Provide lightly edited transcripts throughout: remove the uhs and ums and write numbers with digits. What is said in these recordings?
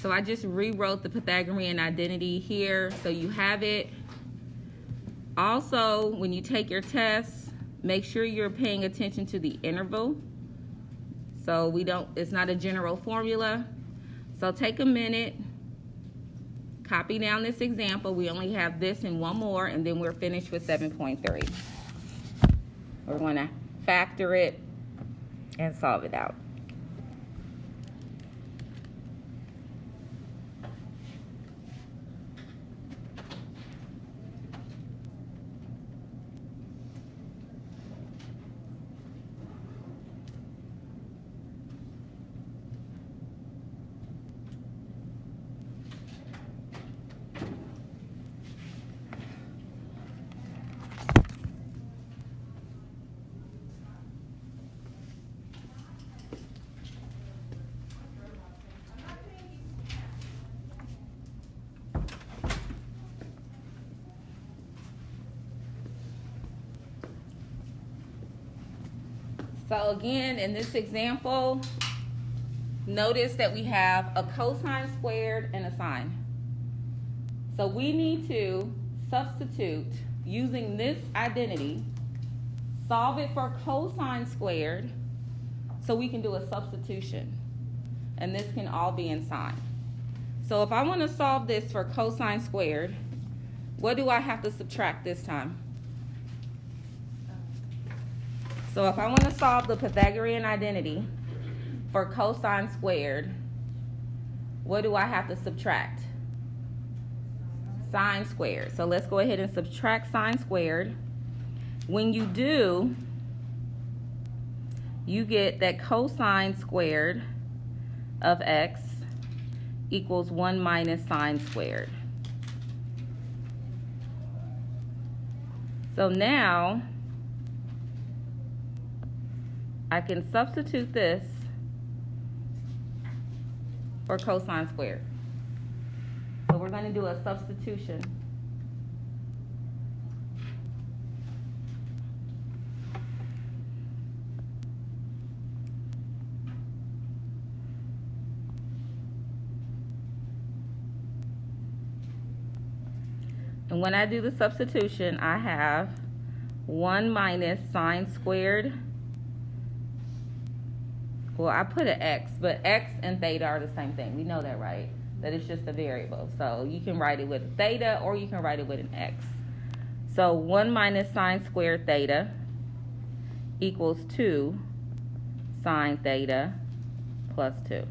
So I just rewrote the Pythagorean identity here so you have it. Also, when you take your tests, make sure you're paying attention to the interval. So it's not a general formula. So take a minute, copy down this example. We only have this and one more, and then we're finished with 7.3. We're going to factor it and solve it out. So again, in this example, notice that we have a cosine squared and a sine. So we need to substitute using this identity, solve it for cosine squared, so we can do a substitution. And this can all be in sine. So if I want to solve this for cosine squared, what do I have to subtract this time? So if I want to solve the Pythagorean identity for cosine squared, what do I have to subtract? Sine squared. So let's go ahead and subtract sine squared. When you do, you get that cosine squared of x equals 1 minus sine squared. So now I can substitute this for cosine squared. So we're going to do a substitution. And when I do the substitution, I have 1 minus sine squared. Well, I put an x, but x and theta are the same thing. We know that, right? That it's just a variable. So you can write it with theta or you can write it with an x. So 1 minus sine squared theta equals 2 sine theta plus 2.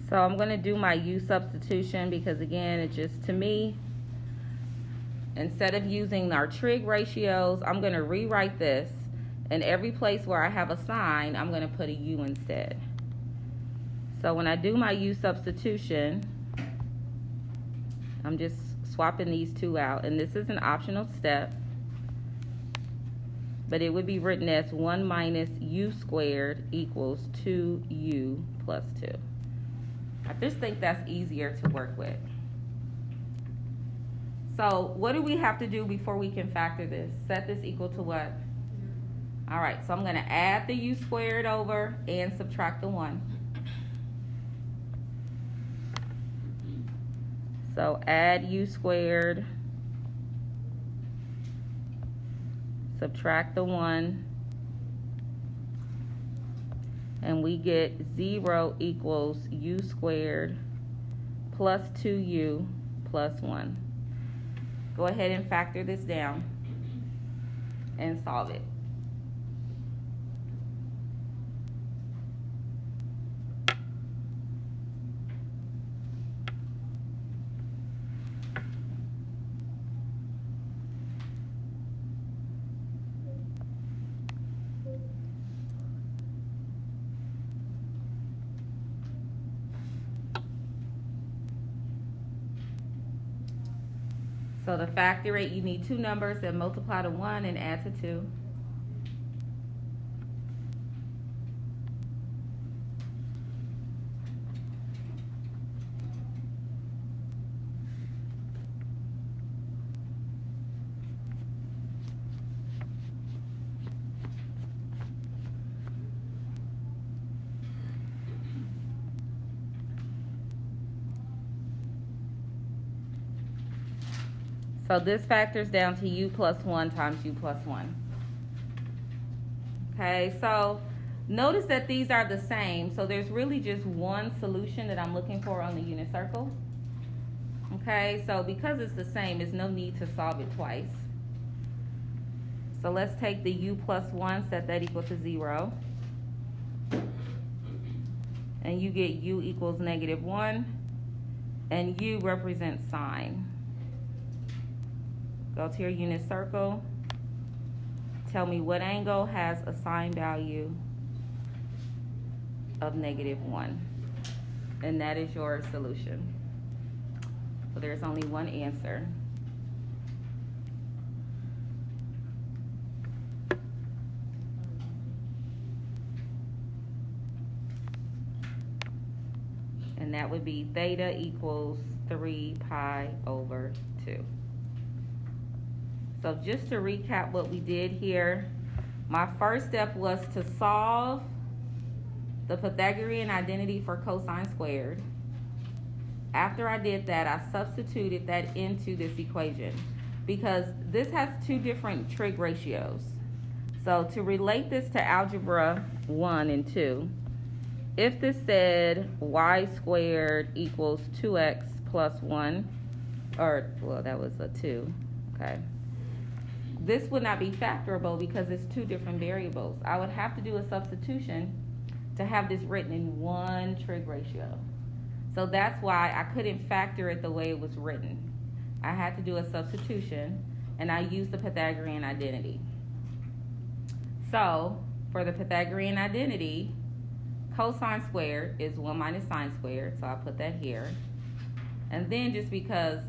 So I'm going to do my u substitution because, again, it just, to me, instead of using our trig ratios, I'm going to rewrite this. And every place where I have a sign, I'm going to put a u instead. So when I do my u substitution, I'm just swapping these two out. And this is an optional step. But it would be written as 1 minus u squared equals 2u plus 2. I just think that's easier to work with. So what do we have to do before we can factor this? Set this equal to what? All right, so I'm going to add the u squared over and subtract the 1. So add u squared, subtract the 1. And we get 0 equals u squared plus 2u plus 1. Go ahead and factor this down and solve it. So to factor it, you need two numbers that multiply to 1 and add to 2. So this factors down to u plus 1 times u plus 1. Okay, so notice that these are the same. So there's really just one solution that I'm looking for on the unit circle. Okay, so because it's the same, there's no need to solve it twice. So let's take the u plus 1, set that equal to 0. And you get u equals -1. And u represents sine. Go to your unit circle. Tell me what angle has a sine value of -1. And that is your solution. So there's only one answer. And that would be theta equals 3 pi over 2. So just to recap what we did here, my first step was to solve the Pythagorean identity for cosine squared. After I did that, I substituted that into this equation because this has two different trig ratios. So to relate this to algebra 1 and 2, if this said y squared equals 2x plus 1, or, well, that was a 2, okay. This would not be factorable because it's two different variables. I would have to do a substitution to have this written in one trig ratio. So that's why I couldn't factor it the way it was written. I had to do a substitution, and I used the Pythagorean identity. So for the Pythagorean identity, cosine squared is 1 minus sine squared, so I put that here. And then just because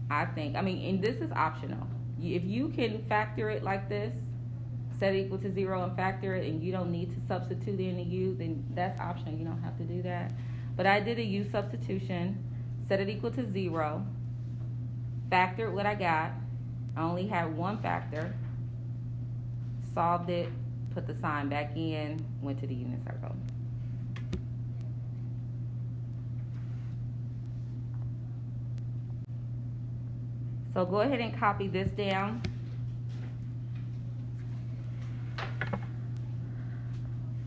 and this is optional. If you can factor it like this, set it equal to 0 and factor it, and you don't need to substitute in a u, then that's optional. You don't have to do that. But I did a u substitution, set it equal to 0, factored what I got. I only had one factor, solved it, put the sign back in, went to the unit circle. So go ahead and copy this down.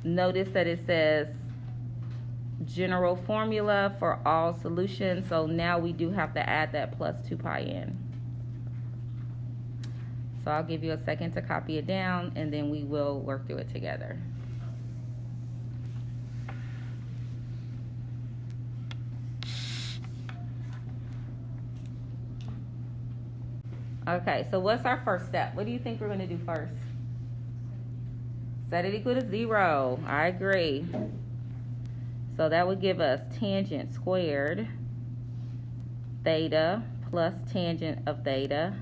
Notice that it says general formula for all solutions. So now we do have to add that plus 2 pi in. So I'll give you a second to copy it down, and then we will work through it together. Okay, so what's our first step? What do you think we're going to do first? Set it equal to 0. I agree. So that would give us tangent squared theta plus tangent of theta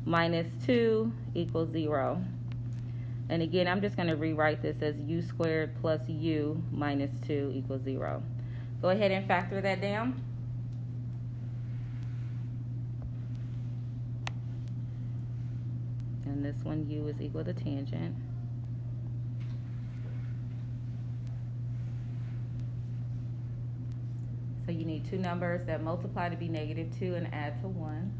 minus 2 equals 0. And again, I'm just going to rewrite this as u squared plus u minus 2 equals 0. Go ahead and factor that down. And this one, u is equal to tangent. So you need two numbers that multiply to be -2 and add to 1.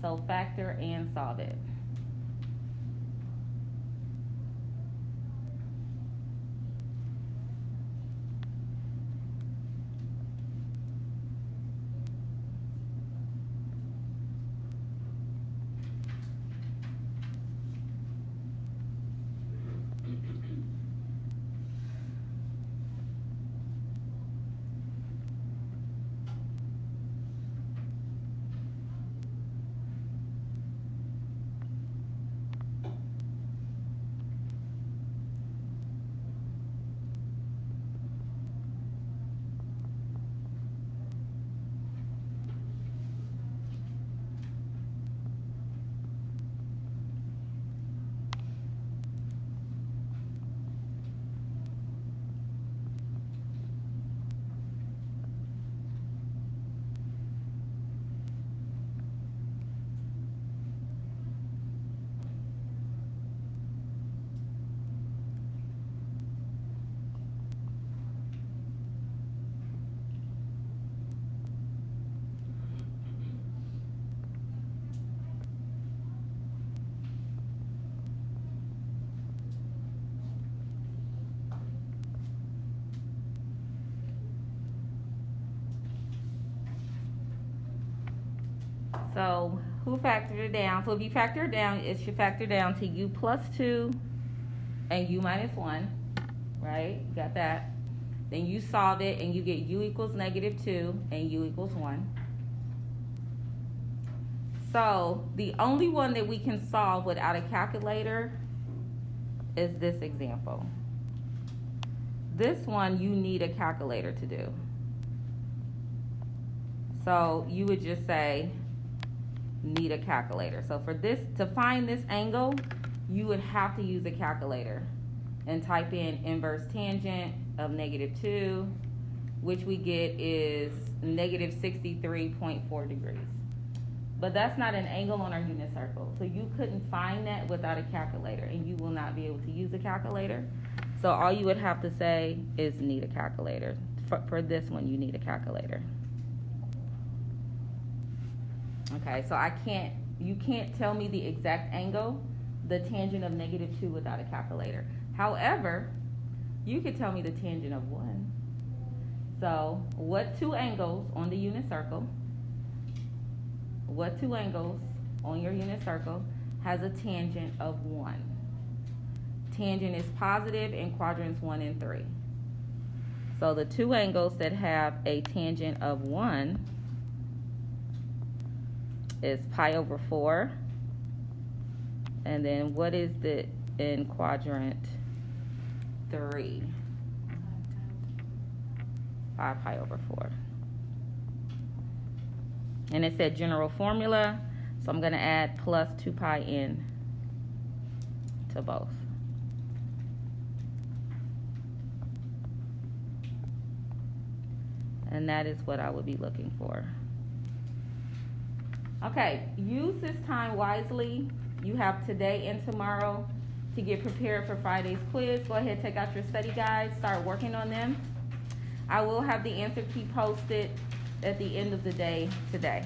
So factor and solve it. So who factored it down? So if you factor it down, it should factor down to u plus 2 and u minus 1, right? You got that. Then you solve it and you get u equals negative 2 and u equals 1. So the only one that we can solve without a calculator is this example. This one you need a calculator to do. So you would just say need a calculator. So for this, to find this angle, you would have to use a calculator and type in inverse tangent of negative 2, which we get is negative 63.4 degrees. But that's not an angle on our unit circle. So you couldn't find that without a calculator, and you will not be able to use a calculator. So all you would have to say is need a calculator. For this one, you need a calculator. Okay, so you can't tell me the exact angle, the tangent of negative 2 without a calculator. However, you could tell me the tangent of 1. So what two angles on the unit circle, what two angles on your unit circle has a tangent of 1? Tangent is positive in quadrants 1 and 3. So the two angles that have a tangent of 1 is pi over 4. And then what is the in quadrant 3? 5 pi over 4. And it said general formula, so I'm going to add plus 2 pi n to both. And that is what I would be looking for. Okay, use this time wisely. You have today and tomorrow to get prepared for Friday's quiz. Go ahead, take out your study guides, start working on them. I will have the answer key posted at the end of the day today.